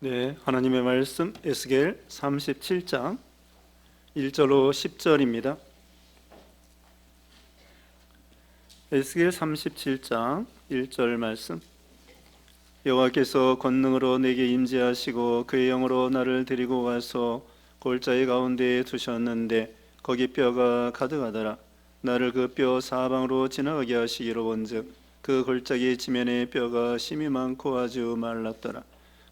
네, 하나님의 말씀 에스겔 37장 1절로 10절입니다. 에스겔 37장 1절 말씀. 여호와께서 권능으로 내게 임재하시고 그의 영으로 나를 데리고 와서 골짜기 가운데에 두셨는데 거기 뼈가 가득하더라. 나를 그 뼈 사방으로 지나가게 하시기로 본즉 그 골짜기 지면에 뼈가 심이 많고 아주 말랐더라.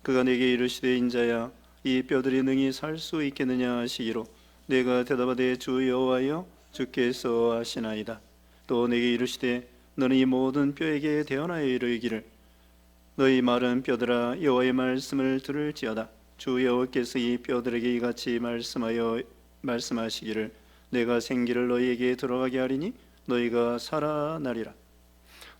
그가 내게 이르시되 인자야 이 뼈들이 능히 살 수 있겠느냐 하시기로 내가 대답하되 주 여호와여 주께서 하시나이다. 또 내게 이르시되 너는 이 모든 뼈에게 대언하여 이르기를 너희 마른 뼈들아 여호와의 말씀을 들을지어다. 주 여호와께서 이 뼈들에게 이같이 말씀하시기를 내가 생기를 너희에게 들어가게 하리니 너희가 살아나리라.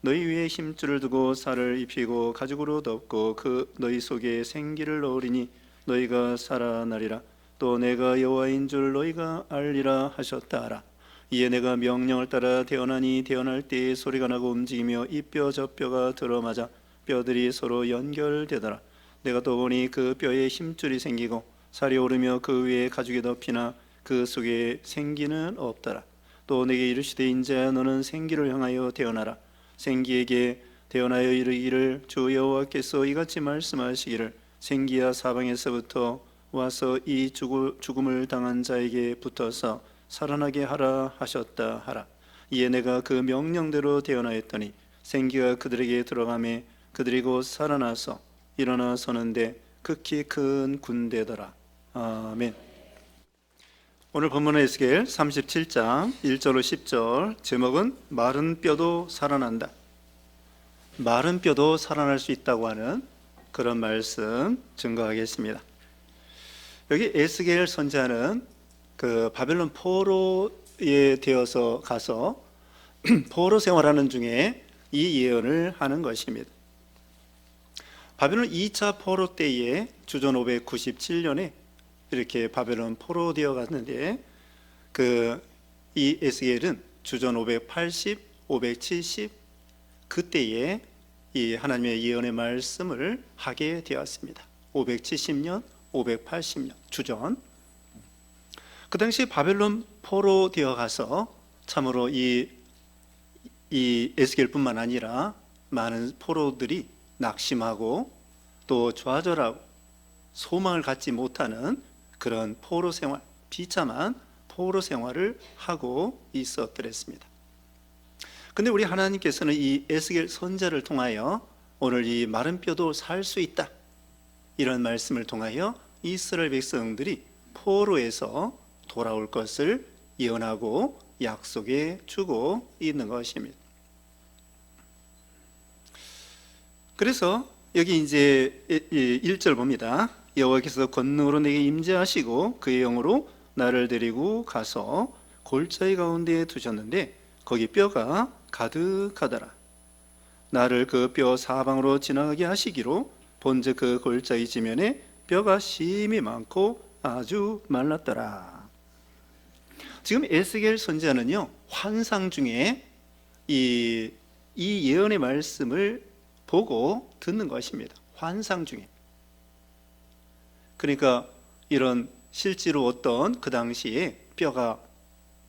너희 위에 힘줄을 두고 살을 입히고 가죽으로 덮고 그 너희 속에 생기를 넣으리니 너희가 살아나리라. 또 내가 여호와인 줄 너희가 알리라 하셨다 하라. 이에 내가 명령을 따라 대언하니 대언할 때에 소리가 나고 움직이며 이 뼈 저 뼈가 들어맞아 뼈들이 서로 연결되더라. 내가 또 보니 그 뼈에 힘줄이 생기고 살이 오르며 그 위에 가죽이 덮이나 그 속에 생기는 없더라. 또 내게 이르시되 인자야 너는 생기를 향하여 대언하라. 생기에게 대언하여 이르기를 주 여호와께서 이같이 말씀하시기를 생기야 사방에서부터 와서 이 죽음을 당한 자에게 붙어서 살아나게 하라 하셨다 하라. 이에 내가 그 명령대로 대언하였더니 생기가 그들에게 들어가매 그들이 곧 살아나서 일어나 서는데 극히 큰 군대더라. 아멘. 오늘 본문은 에스겔 37장 1절로 10절, 제목은 마른 뼈도 살아난다. 마른 뼈도 살아날 수 있다고 하는 그런 말씀 증거하겠습니다. 여기 에스겔 선지자는 그 바벨론 포로에 되어서 가서 포로 생활하는 중에 이 예언을 하는 것입니다. 바벨론 2차 포로 때에 주전 597년에 이렇게 바벨론 포로 되어 갔는데 이 에스겔은 주전 580, 570 그때에 이 하나님의 예언의 말씀을 하게 되었습니다. 570년, 580년 주전. 그 당시 바벨론 포로 되어 가서 참으로 이 에스겔뿐만 아니라 많은 포로들이 낙심하고 또 좌절하고 소망을 갖지 못하는 그런 포로 생활, 비참한 포로 생활을 하고 있었더랬습니다. 근데 우리 하나님께서는 이 에스겔 선지자를 통하여 오늘 이 마른 뼈도 살 수 있다, 이런 말씀을 통하여 이스라엘 백성들이 포로에서 돌아올 것을 예언하고 약속해 주고 있는 것입니다. 그래서 여기 이제 1절 봅니다. 여호와께서 권능으로 내게 임재하시고 그의 영으로 나를 데리고 가서 골짜기 가운데에 두셨는데 거기 뼈가 가득하더라. 나를 그 뼈 사방으로 지나가게 하시기로 본즉 그 골짜기 지면에 뼈가 심이 많고 아주 말랐더라. 지금 에스겔 선지자는요, 환상 중에 이 예언의 말씀을 보고 듣는 것입니다. 환상 중에. 그러니까 이런 실제로 어떤 그 당시에 뼈가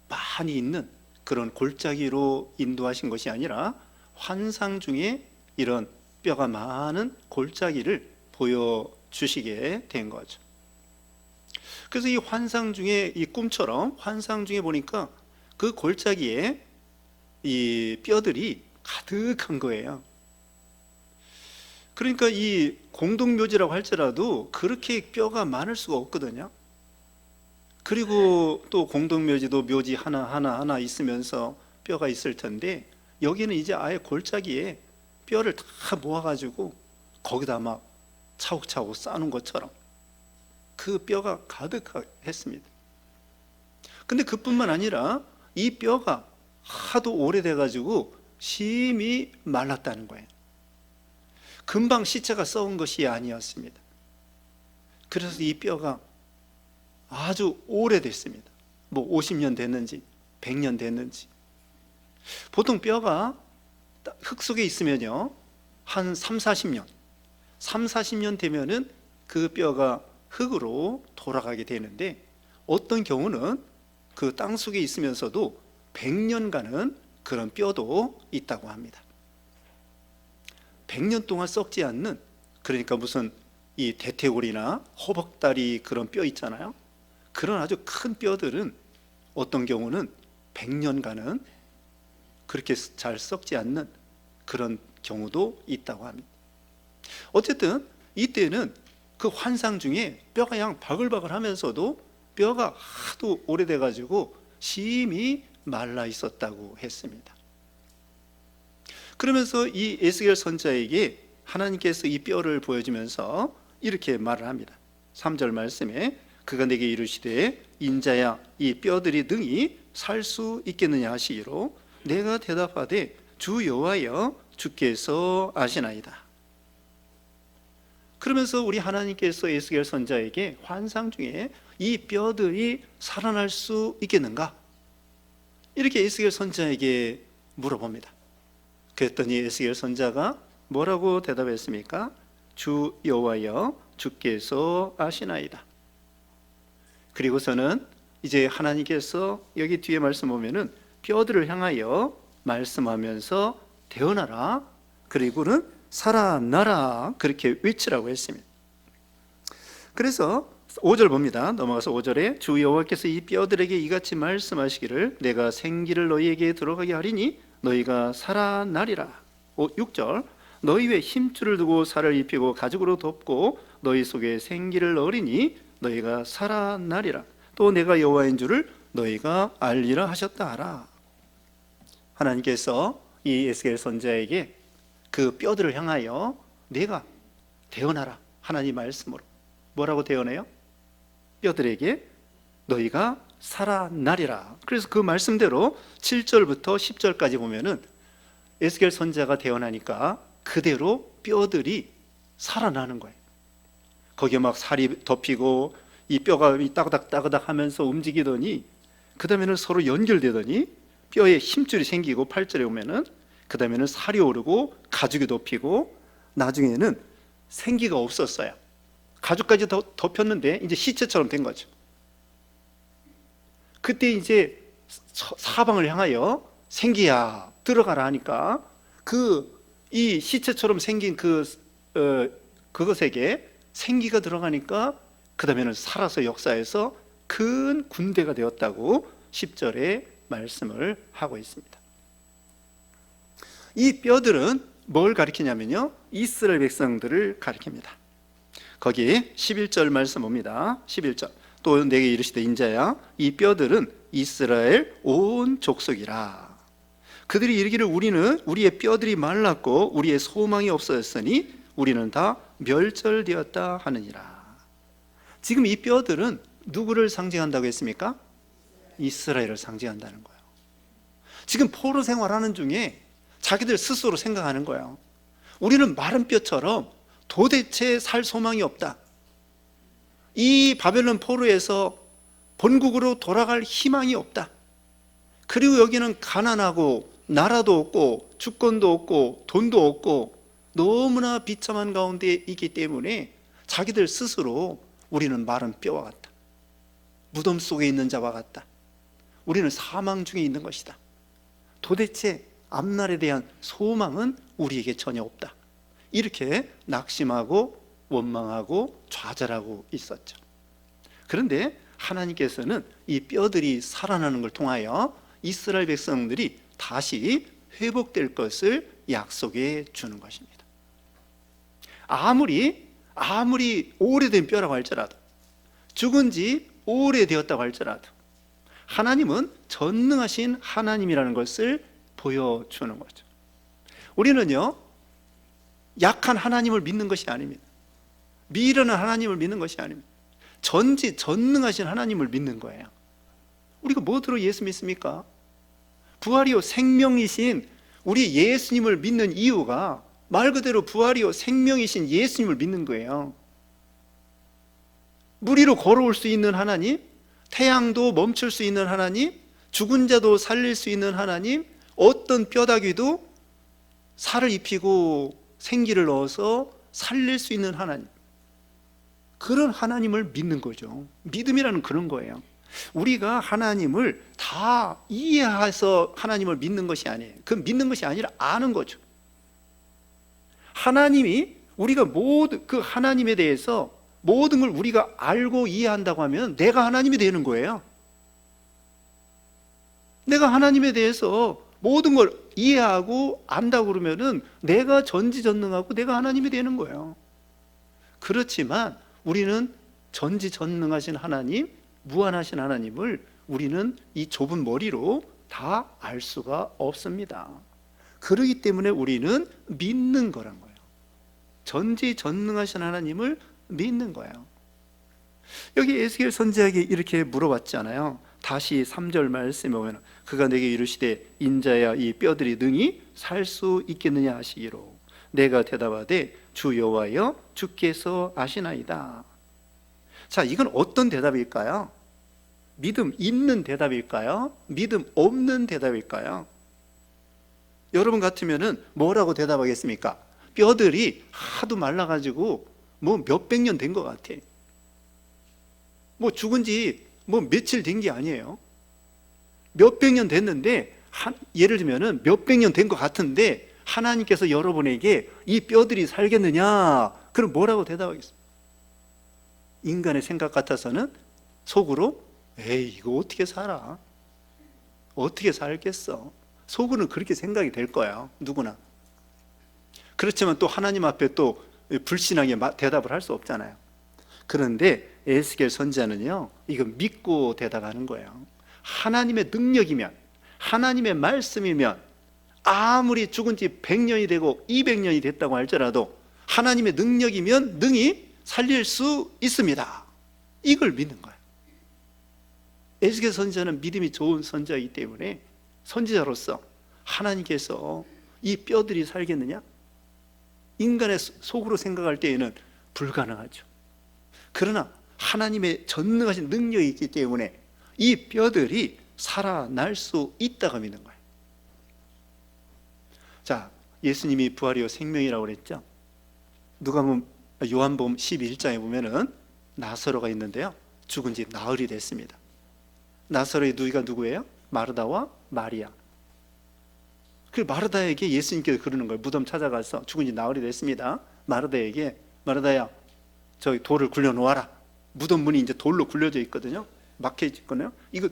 많이 있는 그런 골짜기로 인도하신 것이 아니라 환상 중에 이런 뼈가 많은 골짜기를 보여주시게 된 거죠. 그래서 이 환상 중에, 이 꿈처럼 환상 중에 보니까 그 골짜기에 이 뼈들이 가득한 거예요. 그러니까 이 공동묘지라고 할지라도 그렇게 뼈가 많을 수가 없거든요. 그리고 또 공동묘지도 묘지 하나 있으면서 뼈가 있을 텐데 여기는 이제 아예 골짜기에 뼈를 다 모아가지고 거기다 막 차곡차곡 쌓는 것처럼 그 뼈가 가득했습니다. 근데 그뿐만 아니라 이 뼈가 하도 오래돼가지고 심히 말랐다는 거예요. 금방 시체가 썩은 것이 아니었습니다. 그래서 이 뼈가 아주 오래됐습니다. 뭐 50년 됐는지 100년 됐는지. 보통 뼈가 흙 속에 있으면요 한 3, 40년 되면은 그 뼈가 흙으로 돌아가게 되는데, 어떤 경우는 그 땅 속에 있으면서도 100년간은 그런 뼈도 있다고 합니다. 100년 동안 썩지 않는, 그러니까 무슨 이 대퇴골이나 허벅다리 그런 뼈 있잖아요. 그런 아주 큰 뼈들은 어떤 경우는 100년간은 그렇게 잘 썩지 않는 그런 경우도 있다고 합니다. 어쨌든 이때는 그 환상 중에 뼈가 그냥 바글바글 하면서도 뼈가 하도 오래돼 가지고 심히 말라 있었다고 했습니다. 그러면서 이 에스겔 선지자에게 하나님께서 이 뼈를 보여주면서 이렇게 말을 합니다. 3절 말씀에 그가 내게 이르시되 인자야 이 뼈들이 능히 살 수 있겠느냐 하시기로 내가 대답하되 주 여호와여 주께서 아시나이다. 그러면서 우리 하나님께서 에스겔 선지자에게 환상 중에 이 뼈들이 살아날 수 있겠는가? 이렇게 에스겔 선지자에게 물어봅니다. 그랬더니 에스겔 선지자가 뭐라고 대답했습니까? 주 여호와여 주께서 아시나이다. 그리고서는 이제 하나님께서 여기 뒤에 말씀 보면은 뼈들을 향하여 말씀하면서 태어나라, 그리고는 살아나라, 그렇게 외치라고 했습니다. 그래서 5절 봅니다. 넘어가서 5절에 주 여호와께서 이 뼈들에게 이같이 말씀하시기를 내가 생기를 너희에게 들어가게 하리니 너희가 살아나리라. 6절 너희 위에 힘줄을 두고 살을 입히고 가죽으로 덮고 너희 속에 생기를 넣으리니 너희가 살아나리라. 또 내가 여호와인 줄을 너희가 알리라 하셨다 하라. 하나님께서 이 에스겔 선지자에게 그 뼈들을 향하여 내가 대언하라, 하나님 말씀으로 뭐라고 대언해요? 뼈들에게 너희가 살아나리라. 그래서 그 말씀대로 7절부터 10절까지 보면은 에스겔 선지자가 대언하니까 그대로 뼈들이 살아나는 거예요. 거기에 막 살이 덮이고 이 뼈가 따그닥따그닥 하면서 움직이더니 그 다음에는 서로 연결되더니 뼈에 힘줄이 생기고 8절에 보면은 그 다음에는 살이 오르고 가죽이 덮이고 나중에는 생기가 없었어요. 가죽까지 덮였는데 이제 시체처럼 된 거죠. 그때 이제 사방을 향하여 생기야 들어가라 하니까 이 시체처럼 생긴 그것에게 생기가 들어가니까 그 다음에는 살아서 역사에서 큰 군대가 되었다고 10절에 말씀을 하고 있습니다. 이 뼈들은 뭘 가리키냐면요, 이스라엘 백성들을 가리킵니다. 거기 11절 말씀 봅니다. 11절 또 내게 이르시되 인자야 이 뼈들은 이스라엘 온 족속이라. 그들이 이르기를 우리는 우리의 뼈들이 말랐고 우리의 소망이 없어졌으니 우리는 다 멸절되었다 하느니라. 지금 이 뼈들은 누구를 상징한다고 했습니까? 이스라엘을 상징한다는 거예요. 지금 포로 생활하는 중에 자기들 스스로 생각하는 거예요. 우리는 마른 뼈처럼 도대체 살 소망이 없다. 이 바벨론 포로에서 본국으로 돌아갈 희망이 없다. 그리고 여기는 가난하고 나라도 없고 주권도 없고 돈도 없고 너무나 비참한 가운데 있기 때문에 자기들 스스로 우리는 마른 뼈와 같다. 무덤 속에 있는 자와 같다. 우리는 사망 중에 있는 것이다. 도대체 앞날에 대한 소망은 우리에게 전혀 없다. 이렇게 낙심하고 원망하고 좌절하고 있었죠. 그런데 하나님께서는 이 뼈들이 살아나는 걸 통하여 이스라엘 백성들이 다시 회복될 것을 약속해 주는 것입니다. 아무리 오래된 뼈라고 할지라도, 죽은 지 오래되었다고 할지라도 하나님은 전능하신 하나님이라는 것을 보여주는 거죠. 우리는요, 약한 하나님을 믿는 것이 아닙니다. 미련한 하나님을 믿는 것이 아닙니다. 전능하신 하나님을 믿는 거예요. 우리가 뭐로 예수 믿습니까? 부활이요 생명이신 우리 예수님을 믿는 이유가 말 그대로 부활이요 생명이신 예수님을 믿는 거예요. 물 위로 걸어올 수 있는 하나님, 태양도 멈출 수 있는 하나님, 죽은 자도 살릴 수 있는 하나님, 어떤 뼈다귀도 살을 입히고 생기를 넣어서 살릴 수 있는 하나님, 그런 하나님을 믿는 거죠. 믿음이라는 그런 거예요. 우리가 하나님을 다 이해해서 하나님을 믿는 것이 아니에요. 그 믿는 것이 아니라 아는 거죠. 하나님이 우리가 모든 그 하나님에 대해서 모든 걸 우리가 알고 이해한다고 하면 내가 하나님이 되는 거예요. 내가 하나님에 대해서 모든 걸 이해하고 안다고 그러면은 내가 전지전능하고 내가 하나님이 되는 거예요. 그렇지만 우리는 전지전능하신 하나님, 무한하신 하나님을 우리는 이 좁은 머리로 다 알 수가 없습니다. 그렇기 때문에 우리는 믿는 거란 거예요. 전지전능하신 하나님을 믿는 거예요. 여기 에스겔 선지자에게 이렇게 물어봤잖아요. 다시 3절 말씀에 보면 그가 내게 이르시되 인자야 이 뼈들이 능히 살 수 있겠느냐 하시기로 내가 대답하되 주 여호와여 주께서 아시나이다. 자, 이건 어떤 대답일까요? 믿음 있는 대답일까요? 믿음 없는 대답일까요? 여러분 같으면은 뭐라고 대답하겠습니까? 뼈들이 하도 말라가지고 뭐 몇백 년 된 것 같아. 뭐 죽은 지 뭐 며칠 된 게 아니에요. 몇백 년 됐는데 예를 들면은 몇백 년 된 것 같은데 하나님께서 여러분에게 이 뼈들이 살겠느냐? 그럼 뭐라고 대답하겠습니까? 인간의 생각 같아서는 속으로 에이 이거 어떻게 살아? 어떻게 살겠어? 속으로는 그렇게 생각이 될 거야, 누구나. 그렇지만 또 하나님 앞에 또 불신하게 대답을 할 수 없잖아요. 그런데 에스겔 선지자는요, 이거 믿고 대답하는 거예요. 하나님의 능력이면, 하나님의 말씀이면 아무리 죽은 지 100년이 되고 200년이 됐다고 할지라도 하나님의 능력이면 능히 살릴 수 있습니다. 이걸 믿는 거예요. 에스겔 선지자는 믿음이 좋은 선지자이기 때문에 선지자로서 하나님께서 이 뼈들이 살겠느냐? 인간의 속으로 생각할 때에는 불가능하죠. 그러나 하나님의 전능하신 능력이 있기 때문에 이 뼈들이 살아날 수 있다고 믿는 거예요. 자, 예수님이 부활이요 생명이라고 그랬죠. 요한복음 11장에 보면은 나사로가 있는데요, 죽은 지 나흘이 됐습니다. 나사로의 누이가 누구예요? 마르다와 마리아. 그 마르다에게 예수님께서 그러는 거예요. 무덤 찾아가서 죽은 지 나흘이 됐습니다. 마르다에게 마르다야 저기 돌을 굴려 놓아라. 무덤 문이 이제 돌로 굴려져 있거든요. 막혀 있거든요. 이거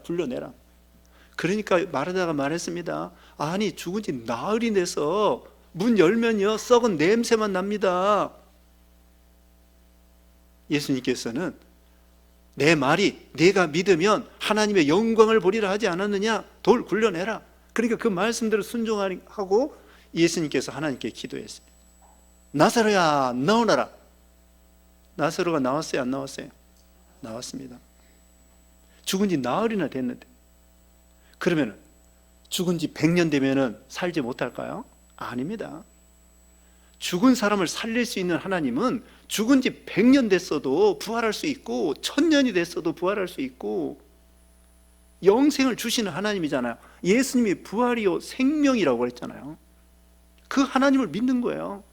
굴려내라. 그러니까 마르다가 말했습니다. 아니 죽은 지 나흘이 돼서 문 열면요 썩은 냄새만 납니다. 예수님께서는 내 말이 네가 믿으면 하나님의 영광을 보리라 하지 않았느냐? 돌 굴려내라. 그러니까 그 말씀대로 순종하고 예수님께서 하나님께 기도했어요. 나사로야 나오너라. 나사로가 나왔어요, 안 나왔어요? 나왔습니다. 죽은 지 나흘이나 됐는데, 그러면 죽은 지 100년 되면은 살지 못할까요? 아닙니다. 죽은 사람을 살릴 수 있는 하나님은 죽은 지 100년 됐어도 부활할 수 있고 1000년이 됐어도 부활할 수 있고 영생을 주시는 하나님이잖아요. 예수님이 부활이요 생명이라고 했잖아요. 그 하나님을 믿는 거예요.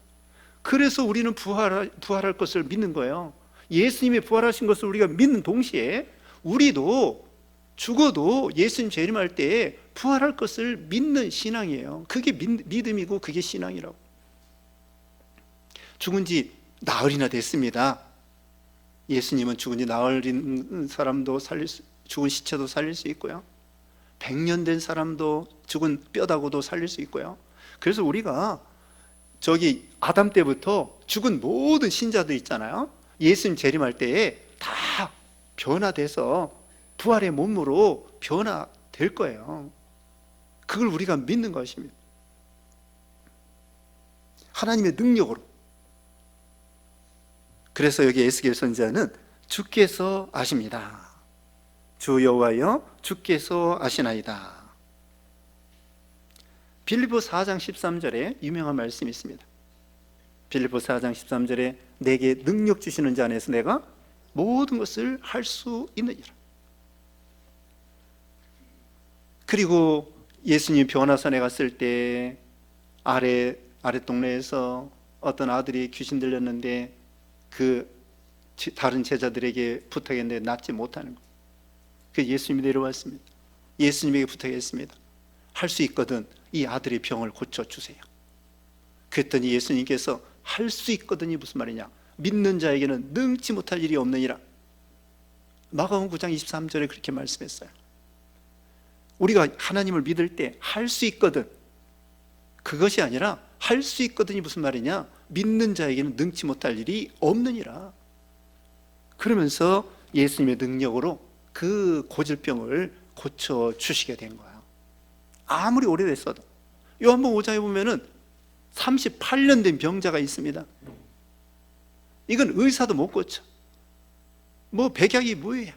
그래서 우리는 부활할 것을 믿는 거예요. 예수님이 부활하신 것을 우리가 믿는 동시에 우리도 죽어도 예수님 재림할 때 부활할 것을 믿는 신앙이에요. 그게 믿음이고 그게 신앙이라고. 죽은 지 나흘이나 됐습니다. 예수님은 죽은 지 나흘인 사람도 죽은 시체도 살릴 수 있고요, 100년 된 사람도 죽은 뼈다구도 살릴 수 있고요. 그래서 우리가 저기 아담 때부터 죽은 모든 신자들 있잖아요, 예수님 재림할 때에 다 변화돼서 부활의 몸으로 변화될 거예요. 그걸 우리가 믿는 것입니다. 하나님의 능력으로. 그래서 여기 에스겔 선지자는 주께서 아십니다. 주 여호와여 주께서 아시나이다. 빌립보 4장 13절에 유명한 말씀이 있습니다. 빌립보 4장 13절에 내게 능력 주시는 자 안에서 내가 모든 것을 할 수 있느니라. 그리고 예수님 변화산에 갔을 때 아래 동네에서 어떤 아들이 귀신 들렸는데 그 다른 제자들에게 부탁했는데 낫지 못하는 거예요. 그래서 예수님이 내려왔습니다. 예수님에게 부탁했습니다. 할 수 있거든 이 아들의 병을 고쳐주세요. 그랬더니 예수님께서 할 수 있거든이 무슨 말이냐, 믿는 자에게는 능치 못할 일이 없느니라. 마가복음 9장 23절에 그렇게 말씀했어요. 우리가 하나님을 믿을 때 할 수 있거든, 그것이 아니라 할 수 있거든이 무슨 말이냐, 믿는 자에게는 능치 못할 일이 없느니라. 그러면서 예수님의 능력으로 그 고질병을 고쳐주시게 된 거예요. 아무리 오래됐어도. 요한복음 5장에 보면은 38년 된 병자가 있습니다. 이건 의사도 못 고쳐. 뭐 백약이 뭐예요.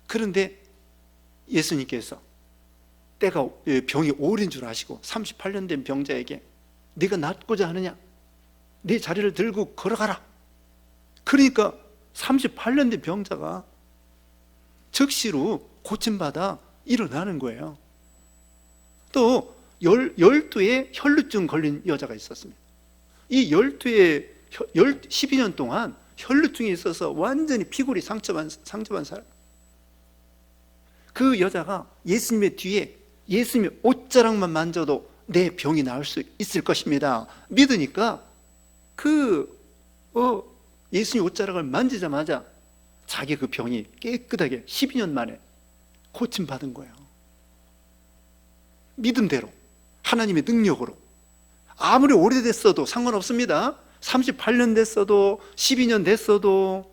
그런데 예수님께서 때가 병이 오랜 줄 아시고 38년 된 병자에게 네가 낫고자 하느냐, 네 자리를 들고 걸어가라. 그러니까 38년 된 병자가 즉시로 고침받아 일어나는 거예요. 또 12에 혈루증 걸린 여자가 있었습니다. 이 12에 12년 동안 혈루증이 있어서 완전히 피골이 상처반 사람. 그 여자가 예수님의 뒤에 예수님의 옷자락만 만져도 내 병이 나을 수 있을 것입니다 믿으니까 예수님 옷자락을 만지자마자 자기 그 병이 깨끗하게 12년 만에 고침받은 거예요. 믿음대로, 하나님의 능력으로. 아무리 오래됐어도 상관없습니다. 38년 됐어도 12년 됐어도,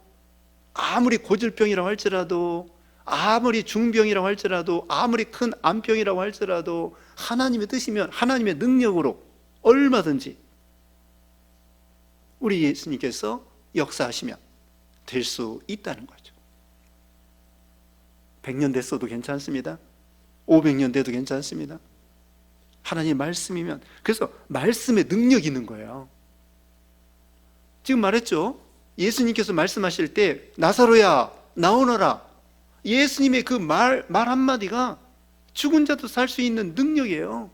아무리 고질병이라고 할지라도, 아무리 중병이라고 할지라도, 아무리 큰 암병이라고 할지라도 하나님의 뜻이면 하나님의 능력으로 얼마든지 우리 예수님께서 역사하시면 될 수 있다는 거죠. 100년 됐어도 괜찮습니다. 500년 돼도 괜찮습니다. 하나님의 말씀이면. 그래서 말씀에 능력이 있는 거예요. 지금 말했죠. 예수님께서 말씀하실 때 나사로야 나오너라. 예수님의 그 말 한마디가 죽은 자도 살 수 있는 능력이에요.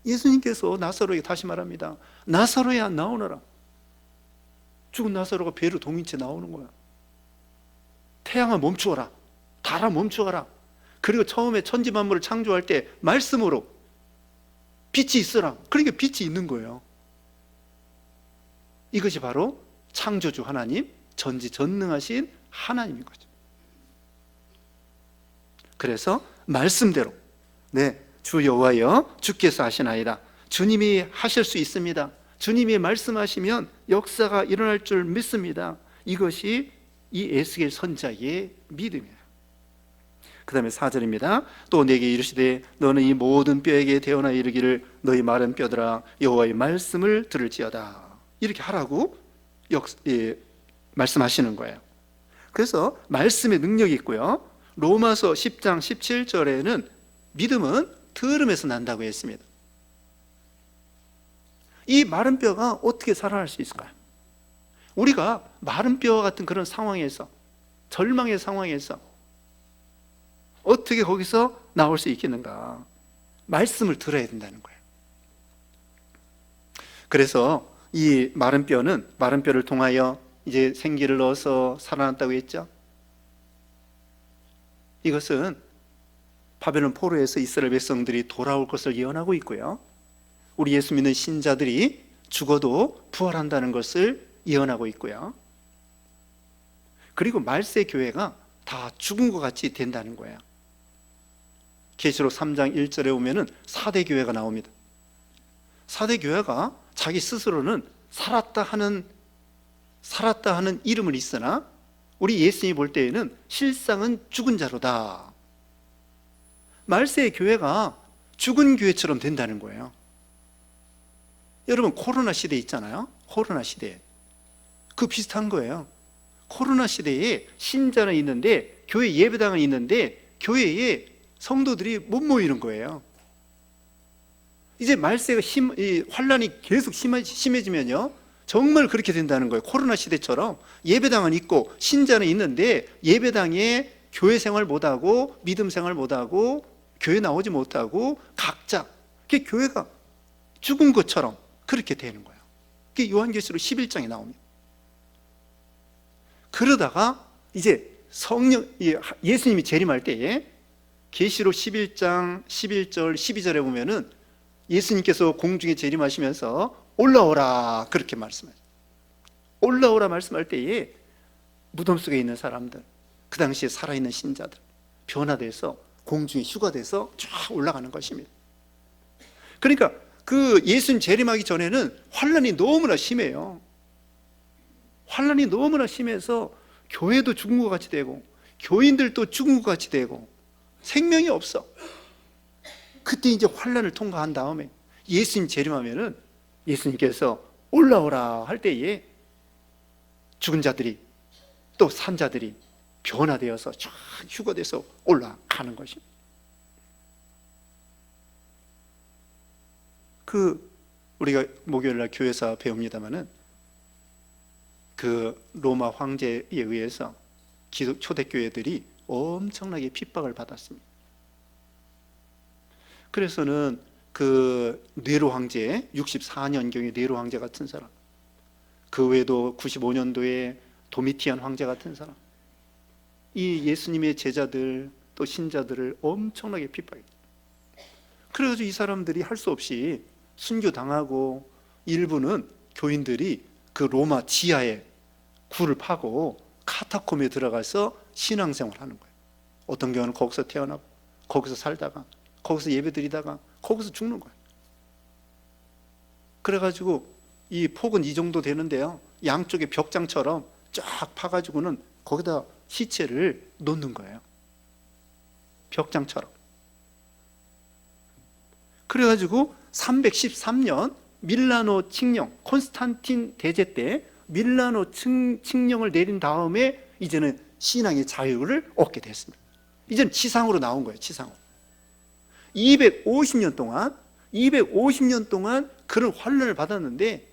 예수님께서 나사로에게 다시 말합니다. 나사로야 나오너라. 죽은 나사로가 배로 동인채 나오는 거야. 태양아 멈추어라. 달아 멈추어라. 그리고 처음에 천지 만물을 창조할 때 말씀으로 빛이 있어라. 그러니까 빛이 있는 거예요. 이것이 바로 창조주 하나님, 전지전능하신 하나님인 거죠. 그래서 말씀대로 주 여호와여 주께서 하시나이다. 주님이 하실 수 있습니다. 주님이 말씀하시면 역사가 일어날 줄 믿습니다. 이것이 이 에스겔 선지자의 믿음이에요. 그 다음에 4절입니다. 또 내게 이르시되 너는 이 모든 뼈에게 대언하 이르기를 너희 마른 뼈들아 여호와의 말씀을 들을지어다. 이렇게 하라고 말씀하시는 거예요. 그래서 말씀의 능력이 있고요. 로마서 10장 17절에는 믿음은 들음에서 난다고 했습니다. 이 마른 뼈가 어떻게 살아날 수 있을까요? 우리가 마른 뼈와 같은 그런 상황에서, 절망의 상황에서 어떻게 거기서 나올 수 있겠는가? 말씀을 들어야 된다는 거예요. 그래서 이 마른 뼈를 통하여 이제 생기를 넣어서 살아났다고 했죠. 이것은 바벨론 포로에서 이스라엘 백성들이 돌아올 것을 예언하고 있고요. 우리 예수 믿는 신자들이 죽어도 부활한다는 것을 예언하고 있고요. 그리고 말세 교회가 다 죽은 것 같이 된다는 거예요. 계시록 3장 1절에 보면은 4대 교회가 나옵니다. 4대 교회가 자기 스스로는 살았다 하는 이름은 있으나 우리 예수님이 볼 때에는 실상은 죽은 자로다. 말세의 교회가 죽은 교회처럼 된다는 거예요. 여러분 코로나 시대 있잖아요. 코로나 시대 그 비슷한 거예요. 코로나 시대에 신자는 있는데 교회 예배당은 있는데 교회에 성도들이 못 모이는 거예요. 이제 말세가 환란이 계속 심해지면요 정말 그렇게 된다는 거예요. 코로나 시대처럼 예배당은 있고 신자는 있는데 예배당에 교회 생활 못하고 믿음 생활 못하고 교회 나오지 못하고 각자 교회가 죽은 것처럼 그렇게 되는 거예요. 그게 요한계시록 11장에 나옵니다. 그러다가 이제 예수님이 재림할 때에 계시록 11장 11절 12절에 보면은 예수님께서 공중에 재림하시면서 올라오라 그렇게 말씀하세요. 올라오라 말씀할 때에 무덤 속에 있는 사람들, 그 당시에 살아있는 신자들 변화돼서 공중에 휴가돼서 쫙 올라가는 것입니다. 그러니까 그 예수님 재림하기 전에는 환란이 너무나 심해요. 환란이 너무나 심해서 교회도 죽은 것 같이 되고 교인들도 죽은 것 같이 되고 생명이 없어. 그때 이제 환란을 통과한 다음에 예수님 재림하면은 예수님께서 올라오라 할 때에 죽은 자들이 또 산 자들이 변화되어서 쫙 휴거돼서 올라가는 것입니다. 우리가 목요일날 교회에서 배웁니다마는 그 로마 황제에 의해서 초대교회들이 엄청나게 핍박을 받았습니다. 그래서는 그 네로 황제, 64년경의 네로 황제 같은 사람, 그 외에도 95년도에 도미티안 황제 같은 사람, 이 예수님의 제자들 또 신자들을 엄청나게 핍박했어요. 그래가지고 이 사람들이 할 수 없이 순교당하고, 일부는 교인들이 그 로마 지하에 굴을 파고 카타콤에 들어가서 신앙생활을 하는 거예요. 어떤 경우는 거기서 태어나고 거기서 살다가 거기서 예배드리다가 거기서 죽는 거예요. 그래가지고 이 폭은 이 정도 되는데요, 양쪽에 벽장처럼 쫙 파가지고는 거기다 시체를 놓는 거예요. 벽장처럼. 그래가지고 313년 밀라노 칙령, 콘스탄틴 대제 때 밀라노 칙령을 내린 다음에 이제는 신앙의 자유를 얻게 됐습니다. 이제는 지상으로 나온 거예요. 지상으로. 250년 동안 그런 환난을 받았는데,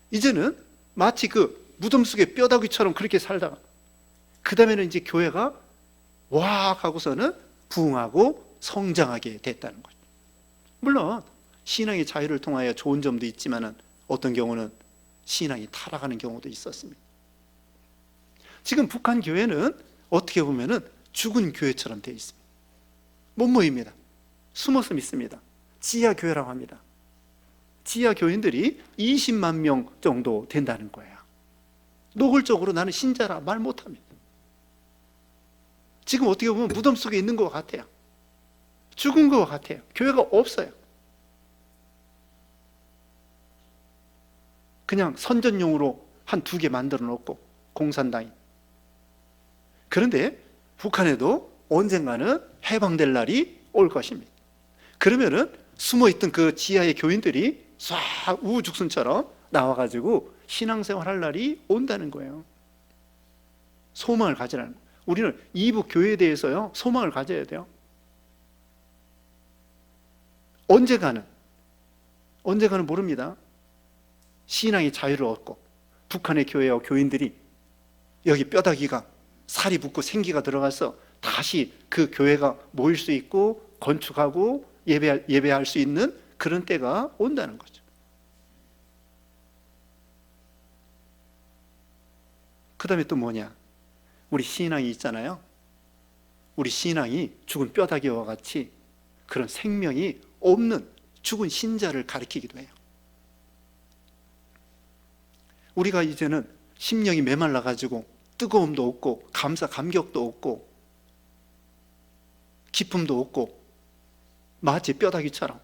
이제는 마치 그 무덤 속의 뼈다귀처럼 그렇게 살다가 그 다음에는 이제 교회가 와 하고서는 부흥하고 성장하게 됐다는 거죠. 물론 신앙의 자유를 통하여 좋은 점도 있지만 어떤 경우는 신앙이 타락하는 경우도 있었습니다. 지금 북한 교회는 어떻게 보면 죽은 교회처럼 되어 있습니다. 못 모입니다. 숨어서 믿습니다. 지하 교회라고 합니다. 지하 교인들이 20만 명 정도 된다는 거예요. 노골적으로 나는 신자라 말 못합니다. 지금 어떻게 보면 무덤 속에 있는 것 같아요. 죽은 것 같아요. 교회가 없어요. 그냥 선전용으로 한 2개 만들어 놓고 공산당이. 그런데 북한에도 언젠가는 해방될 날이 올 것입니다. 그러면은 숨어있던 그 지하의 교인들이 싹 우후죽순처럼 나와가지고 신앙생활 할 날이 온다는 거예요. 소망을 가지라는 거예요. 우리는 이북 교회에 대해서요, 소망을 가져야 돼요. 언젠가는 모릅니다. 신앙의 자유를 얻고 북한의 교회와 교인들이 여기 뼈다귀가 살이 붙고 생기가 들어가서 다시 그 교회가 모일 수 있고 건축하고 예배할 수 있는 그런 때가 온다는 거죠. 그 다음에 또 뭐냐, 우리 신앙이 있잖아요. 우리 신앙이 죽은 뼈다귀와 같이 그런 생명이 없는 죽은 신자를 가리키기도 해요. 우리가 이제는 심령이 메말라가지고 뜨거움도 없고 감격도 없고 기쁨도 없고 마치 뼈다귀처럼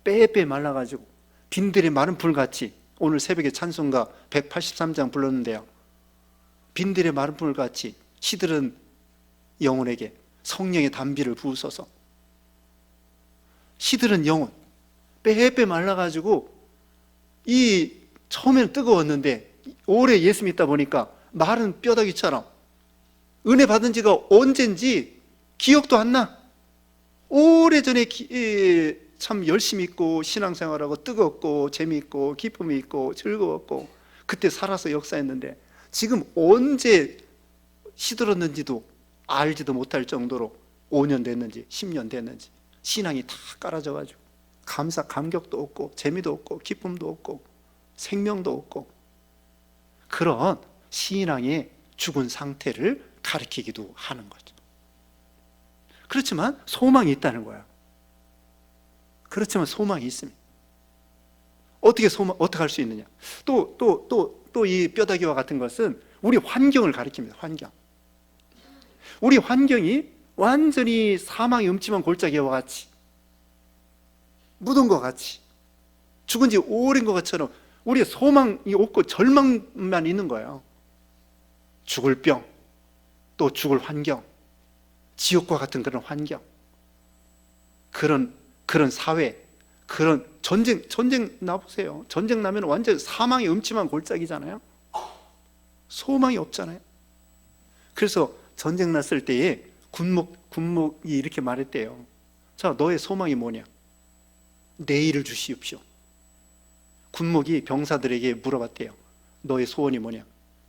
빼빼 말라가지고 빈들의 마른 불같이, 오늘 새벽에 찬송가 183장 불렀는데요, 빈들의 마른 불같이 시들은 영혼에게 성령의 단비를 부으소서. 시들은 영혼 빼빼 말라가지고 이 처음에는 뜨거웠는데 오래 예수 믿다 보니까 마른 뼈다귀처럼 은혜 받은 지가 언젠지 기억도 안 나. 오래전에 참 열심히 있고 신앙생활하고 뜨겁고 재미있고 기쁨이 있고 즐거웠고 그때 살아서 역사했는데 지금 언제 시들었는지도 알지도 못할 정도로 5년 됐는지 10년 됐는지 신앙이 다 깔아져가지고 감격도 없고 재미도 없고 기쁨도 없고 생명도 없고 그런 신앙의 죽은 상태를 가리키기도 하는 거죠. 그렇지만 소망이 있다는 거예요. 그렇지만 소망이 있습니다. 어떻게 할 수 있느냐? 또 이 뼈다귀와 같은 것은 우리 환경을 가리킵니다. 환경. 우리 환경이 완전히 사망의 음침한 골짜기와 같이, 묻은 것 같이, 죽은 지 오랜 것처럼 우리의 소망이 없고 절망만 있는 거예요. 죽을 병, 또 죽을 환경, 지옥과 같은 그런 환경, 그런 사회, 그런 전쟁 나보세요. 전쟁 나면 완전 사망의 음침한 골짜기잖아요. 소망이 없잖아요. 그래서 전쟁 났을 때에 군목이 이렇게 말했대요. 자, 너의 소망이 뭐냐? 내일을 주시옵시오. 군목이 병사들에게 물어봤대요. 너의 소원이 뭐냐?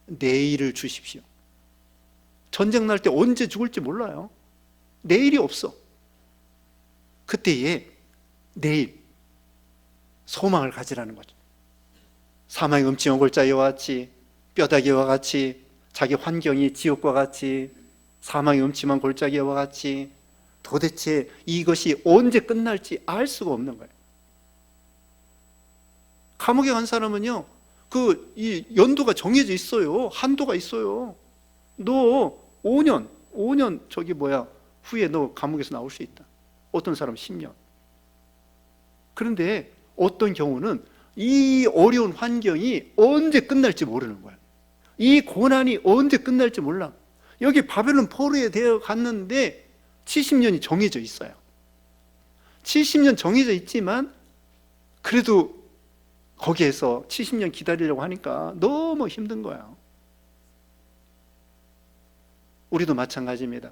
내일을 주십시오. 전쟁 날 때 언제 죽을지 몰라요. 내일이 없어. 그때에 내일 소망을 가지라는 거죠. 사망의 음침한 골짜기와 같이, 뼈다귀와 같이, 자기 환경이 지옥과 같이, 사망의 음침한 골짜기와 같이, 도대체 이것이 언제 끝날지 알 수가 없는 거예요. 감옥에 간 사람은요, 이 연도가 정해져 있어요. 한도가 있어요. 너 5년 후에 너 감옥에서 나올 수 있다. 어떤 사람은 10년. 그런데 어떤 경우는 이 어려운 환경이 언제 끝날지 모르는 거야. 이 고난이 언제 끝날지 몰라. 여기 바벨론 포로에 되어 갔는데 70년이 정해져 있어요. 70년 정해져 있지만 그래도 거기에서 70년 기다리려고 하니까 너무 힘든 거야. 우리도 마찬가지입니다.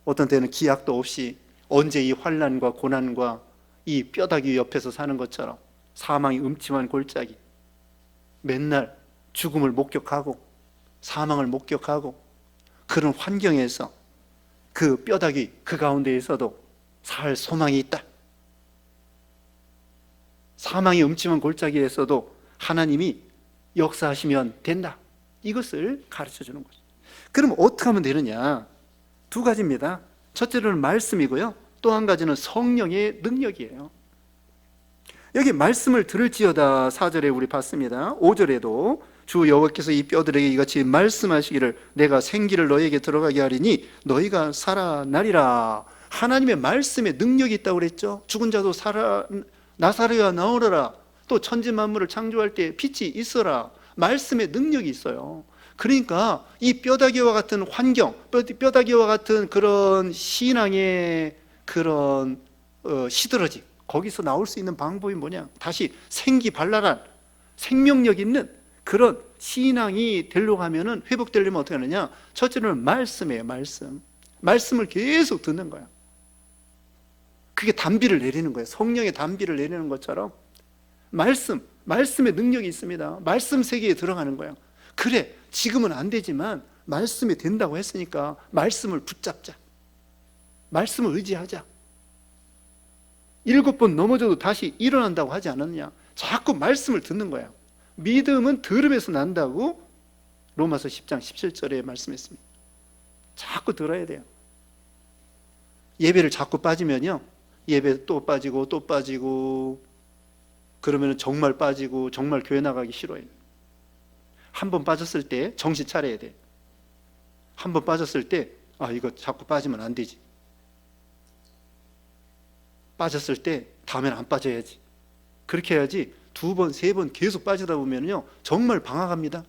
어떤 때는 기약도 없이 언제 이 환난과 고난과 이 뼈다귀 옆에서 사는 것처럼 사망이 음침한 골짜기, 맨날 죽음을 목격하고 사망을 목격하고 그런 환경에서 그 뼈다귀 그 가운데에서도 살 소망이 있다. 사망의 음침한 골짜기에서도 하나님이 역사하시면 된다. 이것을 가르쳐주는 거죠. 그럼 어떻게 하면 되느냐? 두 가지입니다. 첫째로는 말씀이고요, 또 한 가지는 성령의 능력이에요. 여기 말씀을 들을지어다 4절에 우리 봤습니다. 5절에도 주 여호와께서 이 뼈들에게 이같이 말씀하시기를 내가 생기를 너희에게 들어가게 하리니 너희가 살아나리라. 하나님의 말씀에 능력이 있다고 그랬죠. 죽은 자도 나사로야 나오너라. 또 천지 만물을 창조할 때 빛이 있어라. 말씀에 능력이 있어요. 그러니까 이 뼈다귀와 같은 환경, 뼈다귀와 같은 그런 신앙의 그런 시들어짐, 거기서 나올 수 있는 방법이 뭐냐? 다시 생기발랄한 생명력 있는 그런 신앙이 되려고 하면은, 회복되려면 어떻게 하느냐? 첫째는 말씀이에요. 말씀을 계속 듣는 거야. 그게 단비를 내리는 거예요. 성령의 단비를 내리는 것처럼 말씀의 능력이 있습니다. 말씀 세계에 들어가는 거예요. 그래, 지금은 안 되지만 말씀이 된다고 했으니까 말씀을 붙잡자. 말씀을 의지하자. 7번 넘어져도 다시 일어난다고 하지 않았냐? 자꾸 말씀을 듣는 거예요. 믿음은 들음에서 난다고 로마서 10장 17절에 말씀했습니다. 자꾸 들어야 돼요. 예배를 자꾸 빠지면요, 예배 또 빠지고 그러면 정말 빠지고 정말 교회 나가기 싫어해요. 한 번 빠졌을 때 정신 차려야 돼. 한 번 빠졌을 때 이거 자꾸 빠지면 안 되지. 빠졌을 때 다음엔 안 빠져야지. 그렇게 해야지. 2번, 3번 계속 빠지다 보면요 정말 방황합니다.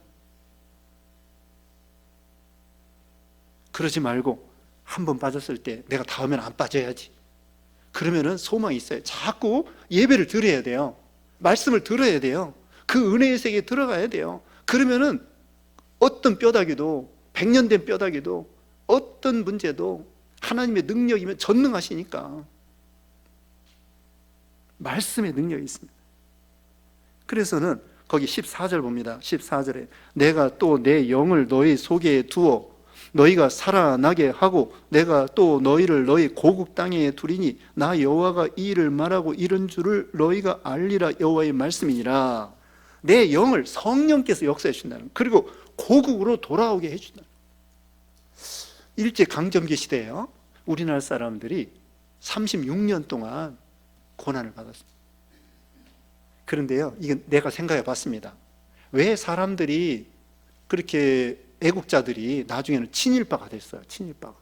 그러지 말고 한 번 빠졌을 때 내가 다음엔 안 빠져야지. 그러면은 소망이 있어요. 자꾸 예배를 들어야 돼요. 말씀을 들어야 돼요. 그 은혜의 세계에 들어가야 돼요. 그러면은 어떤 뼈다귀도, 100년 된 뼈다귀도, 어떤 문제도 하나님의 능력이면 전능하시니까 말씀의 능력이 있습니다. 그래서는 거기 14절 봅니다. 14절에 내가 또 내 영을 너희 속에 두어 너희가 살아나게 하고 내가 또 너희를 너희 고국 땅에 두리니 나 여호와가 이 일을 말하고 이런 줄을 너희가 알리라. 여호와의 말씀이니라. 내 영을 성령께서 역사해 주신다는, 그리고 고국으로 돌아오게 해준다. 일제강점기 시대에요, 우리나라 사람들이 36년 동안 고난을 받았습니다. 그런데요, 이건 내가 생각해 봤습니다. 왜 사람들이 그렇게 애국자들이 나중에는 친일파가 됐어요? 친일파가.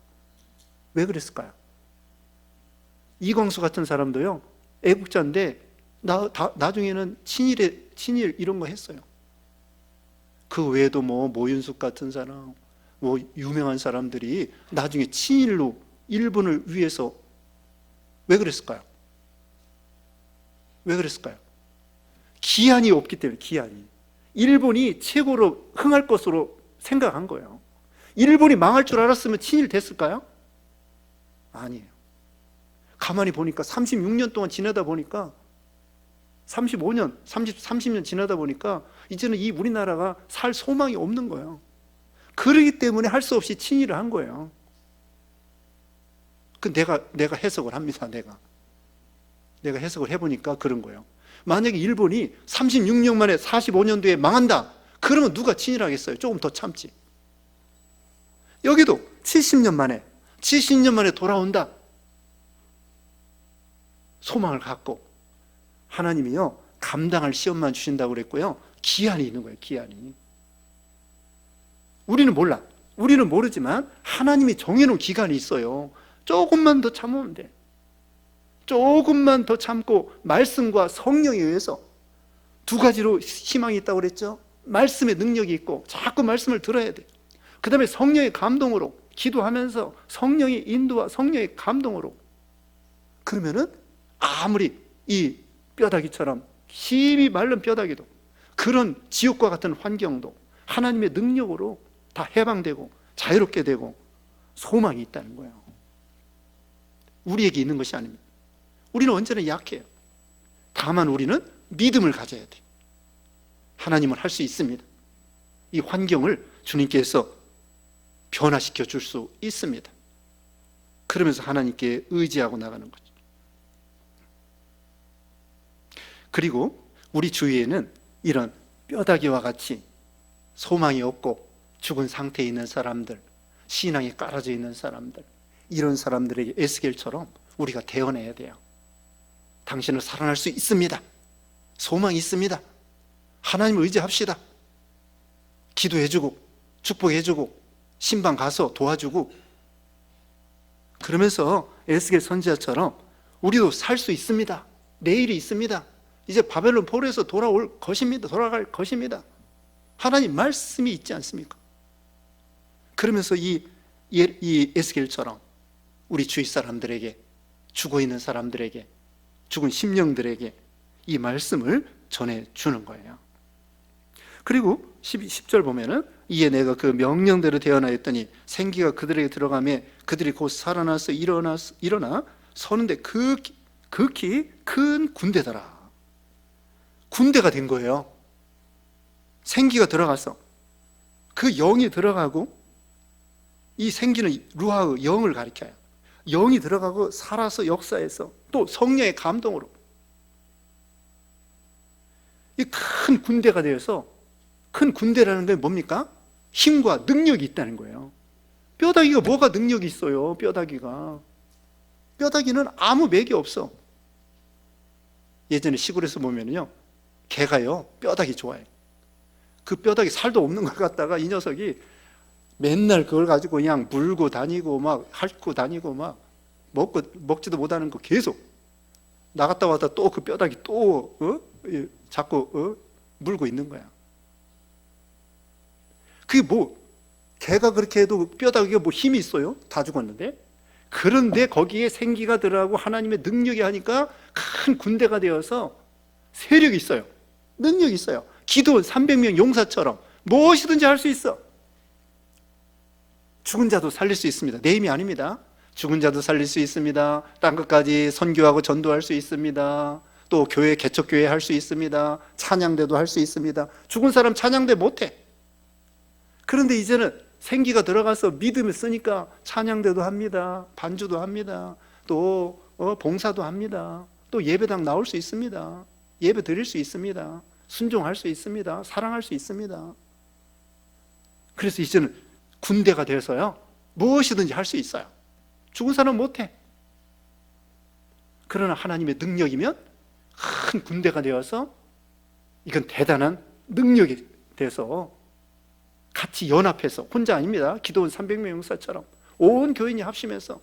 왜 그랬을까요? 이광수 같은 사람도요, 애국자인데 나중에는 친일 이런 거 했어요. 그 외에도 뭐 모윤숙 같은 사람, 뭐 유명한 사람들이 나중에 친일로 일본을 위해서. 왜 그랬을까요? 왜 그랬을까요? 기한이 없기 때문에. 기한이. 일본이 최고로 흥할 것으로 생각한 거예요. 일본이 망할 줄 알았으면 친일 됐을까요? 아니에요. 가만히 보니까 36년 동안 지나다 보니까 35년, 30년 지나다 보니까 이제는 이 우리나라가 살 소망이 없는 거예요. 그러기 때문에 할 수 없이 친일을 한 거예요. 그 내가 해석을 합니다. 내가 해석을 해보니까 그런 거예요. 만약에 일본이 36년 만에 45년도에 망한다, 그러면 누가 친일하겠어요? 조금 더 참지. 여기도 70년 만에 돌아온다, 소망을 갖고 하나님이요, 감당할 시험만 주신다고 그랬고요, 기한이 있는 거예요. 기한이. 우리는 몰라. 우리는 모르지만 하나님이 정해놓은 기간이 있어요. 조금만 더 참으면 돼. 조금만 더 참고 말씀과 성령에 의해서. 두 가지로 희망이 있다고 그랬죠. 말씀의 능력이 있고 자꾸 말씀을 들어야 돼. 그 다음에 성령의 감동으로 기도하면서 성령의 인도와 성령의 감동으로. 그러면은 아무리 이 뼈다귀처럼 힘이 마른 뼈다귀도, 그런 지옥과 같은 환경도 하나님의 능력으로 다 해방되고 자유롭게 되고 소망이 있다는 거예요. 우리에게 있는 것이 아닙니다. 우리는 언제나 약해요. 다만 우리는 믿음을 가져야 돼요. 하나님은 할 수 있습니다. 이 환경을 주님께서 변화시켜 줄 수 있습니다. 그러면서 하나님께 의지하고 나가는 거죠. 그리고 우리 주위에는 이런 뼈다귀와 같이 소망이 없고 죽은 상태에 있는 사람들, 신앙이 깔아져 있는 사람들, 이런 사람들에게 에스겔처럼 우리가 대언해야 돼요. 당신은 살아날 수 있습니다. 소망이 있습니다. 하나님을 의지합시다. 기도해주고 축복해주고 신방 가서 도와주고, 그러면서 에스겔 선지자처럼 우리도 살 수 있습니다. 내일이 있습니다. 이제 바벨론 포로에서 돌아갈 것입니다. 하나님 말씀이 있지 않습니까? 그러면서 이 에스겔처럼 우리 주위 사람들에게, 죽어있는 사람들에게, 죽은 심령들에게 이 말씀을 전해주는 거예요. 그리고 10절 보면은, 이에 내가 그 명령대로 되어나였더니 생기가 그들에게 들어가매 그들이 곧 살아나서 일어나 서는데 극히 큰 군대더라. 군대가 된 거예요. 생기가 들어가서, 그 영이 들어가고, 이 생기는 루아의 영을 가리켜요. 영이 들어가고 살아서 역사해서 또 성령의 감동으로 이 큰 군대가 되어서, 큰 군대라는 게 뭡니까? 힘과 능력이 있다는 거예요. 뼈다귀가 뭐가 능력이 있어요? 뼈다귀는 아무 맥이 없어. 예전에 시골에서 보면요, 개가요 뼈다귀 좋아해. 그 뼈다귀 살도 없는 걸 갖다가 이 녀석이 맨날 그걸 가지고 그냥 물고 다니고 막 핥고 다니고 막 먹지도 못하는 거 계속 나갔다 왔다 또 그 뼈다귀 또 자꾸 물고 있는 거야. 그게 뭐, 개가 그렇게 해도 뼈다귀가 뭐 힘이 있어요? 다 죽었는데. 그런데 거기에 생기가 들어가고 하나님의 능력이 하니까 큰 군대가 되어서 세력이 있어요. 능력이 있어요. 기도원 300명 용사처럼 무엇이든지 할 수 있어. 죽은 자도 살릴 수 있습니다. 내 힘이 아닙니다. 죽은 자도 살릴 수 있습니다. 땅 끝까지 선교하고 전도할 수 있습니다. 또 교회, 개척교회 할 수 있습니다. 찬양대도 할 수 있습니다. 죽은 사람 찬양대 못해. 그런데 이제는 생기가 들어가서 믿음을 쓰니까 찬양대도 합니다. 반주도 합니다. 또 봉사도 합니다. 또 예배당 나올 수 있습니다. 예배 드릴 수 있습니다. 순종할 수 있습니다. 사랑할 수 있습니다. 그래서 이제는 군대가 돼서요 무엇이든지 할 수 있어요. 죽은 사람은 못해. 그러나 하나님의 능력이면 큰 군대가 되어서 이건 대단한 능력이 돼서 같이 연합해서, 혼자 아닙니다. 기도원 300명 용사처럼 온 교인이 합심해서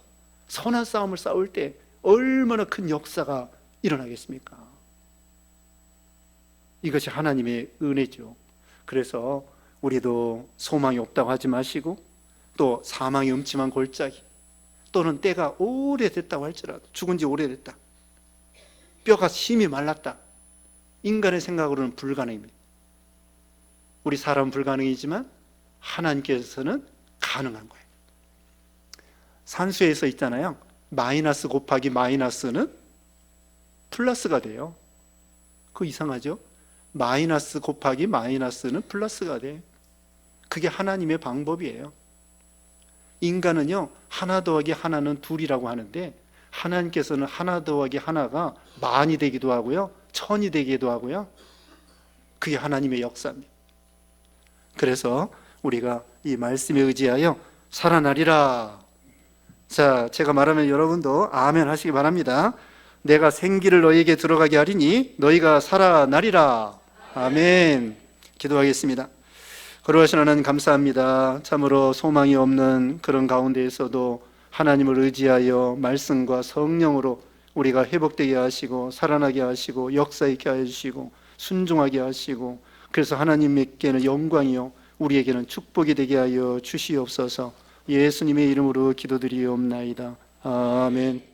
선한 싸움을 싸울 때 얼마나 큰 역사가 일어나겠습니까? 이것이 하나님의 은혜죠. 그래서 우리도 소망이 없다고 하지 마시고, 또 사망의 음침한 골짜기, 또는 때가 오래됐다고 할지라도, 죽은 지 오래됐다, 뼈가 심히 말랐다, 인간의 생각으로는 불가능입니다. 우리 사람은 불가능이지만 하나님께서는 가능한 거예요. 산수에서 있잖아요, 마이너스 곱하기 마이너스는 플러스가 돼요. 그거 이상하죠? 마이너스 곱하기 마이너스는 플러스가 돼. 그게 하나님의 방법이에요. 인간은요, 하나 더하기 하나는 둘이라고 하는데, 하나님께서는 하나 더하기 하나가 만이 되기도 하고요, 천이 되기도 하고요. 그게 하나님의 역사입니다. 그래서 우리가 이 말씀에 의지하여 살아나리라. 자, 제가 말하면 여러분도 아멘 하시기 바랍니다. 내가 생기를 너희에게 들어가게 하리니 너희가 살아나리라. 아멘. 기도하겠습니다. 거룩하신 하나님, 감사합니다. 참으로 소망이 없는 그런 가운데에서도 하나님을 의지하여 말씀과 성령으로 우리가 회복되게 하시고 살아나게 하시고 역사 있게 해주시고 순종하게 하시고, 그래서 하나님께는 영광이요 우리에게는 축복이 되게 하여 주시옵소서. 예수님의 이름으로 기도드리옵나이다. 아멘.